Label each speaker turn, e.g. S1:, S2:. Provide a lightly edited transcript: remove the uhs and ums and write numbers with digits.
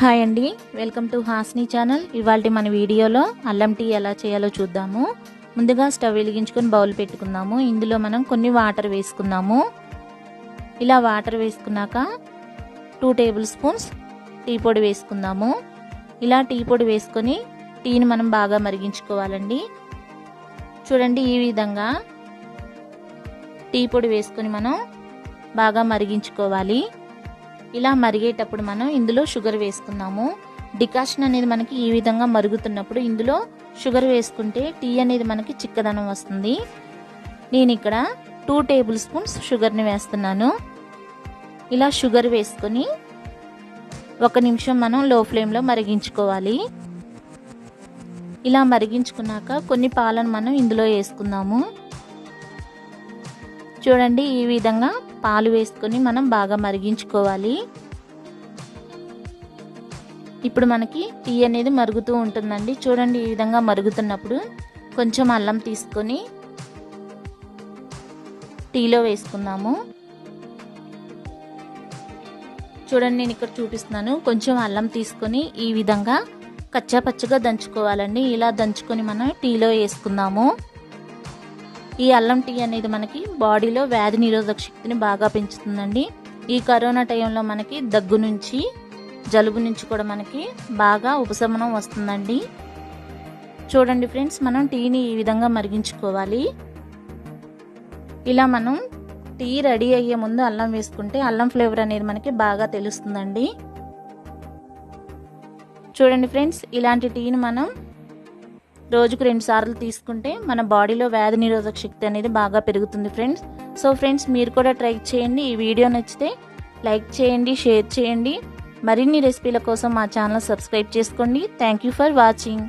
S1: Hi అండి, welcome to Hasni channel. ఇవాల్టి మన వీడియోలో అల్లం టీ ఎలా చేయాలో చూద్దాము. ముందుగా స్టవ్ వెలిగించుకొని బౌల్ పెట్టుకుందాము. ఇందులో మనం కొన్ని వాటర్ వేసుకుందాము. ఇలా వాటర్ వేసుకున్నాక 2 టేబుల్ స్పూన్స్ టీ పొడి వేసుకుందాము. ఇలా టీ పొడి వేసుకొని టీని మనం బాగా మరిగించుకోవాలండి. చూడండి, ఈ విధంగా టీ పొడి వేసుకొని మనం బాగా మరిగించుకోవాలి. ఇలా మరిగేటప్పుడు మనం ఇందులో షుగర్ వేసుకుందాము. డికాషన్ అనేది మనకి ఈ విధంగా మరుగుతున్నప్పుడు ఇందులో షుగర్ వేసుకుంటే టీ అనేది మనకి చిక్కదనం వస్తుంది. నేను ఇక్కడ 2 టేబుల్ స్పూన్స్ షుగర్ని వేస్తున్నాను. ఇలా షుగర్ వేసుకొని 1 నిమిషం మనం లో ఫ్లేమ్లో మరిగించుకోవాలి. ఇలా మరిగించుకున్నాక కొన్ని పాలను మనం ఇందులో వేసుకుందాము. చూడండి, ఈ విధంగా పాలు వేసుకొని మనం బాగా మరిగించుకోవాలి. ఇప్పుడు మనకి టీ అనేది మరుగుతూ ఉంటుందండి. చూడండి, ఈ విధంగా మరుగుతున్నప్పుడు కొంచెం అల్లం తీసుకొని టీలో వేసుకుందాము. చూడండి, నేను ఇక్కడ చూపిస్తున్నాను. కొంచెం అల్లం తీసుకొని ఈ విధంగా కచ్చా పచ్చగా దంచుకోవాలండి. ఇలా దంచుకొని మనం టీలో వేసుకుందాము. ఈ అల్లం టీ అనేది మనకి బాడీలో వ్యాధి నిరోధక శక్తిని బాగా పెంచుతుందండి. ఈ కరోనా టైంలో మనకి దగ్గు నుంచి, జలుబు నుంచి కూడా మనకి బాగా ఉపశమనం వస్తుందండి. చూడండి ఫ్రెండ్స్, మనం టీని ఈ విధంగా మరిగించుకోవాలి. ఇలా మనం టీ రెడీ అయ్యే ముందు అల్లం వేసుకుంటే అల్లం ఫ్లేవర్ అనేది మనకి బాగా తెలుస్తుందండి. చూడండి ఫ్రెండ్స్, ఇలాంటి టీని మనం రోజుకు 2 సార్లు తీసుకుంటే మన బాడీలో వ్యాధి నిరోధక శక్తి అనేది బాగా పెరుగుతుంది ఫ్రెండ్స్. సో ఫ్రెండ్స్, మీరు కూడా ట్రై చేయండి. ఈ వీడియో నచ్చితే లైక్ చేయండి, షేర్ చేయండి. మరిన్ని రెసిపీల కోసం మా ఛానల్ సబ్స్క్రైబ్ చేసుకోండి. Thank you for watching.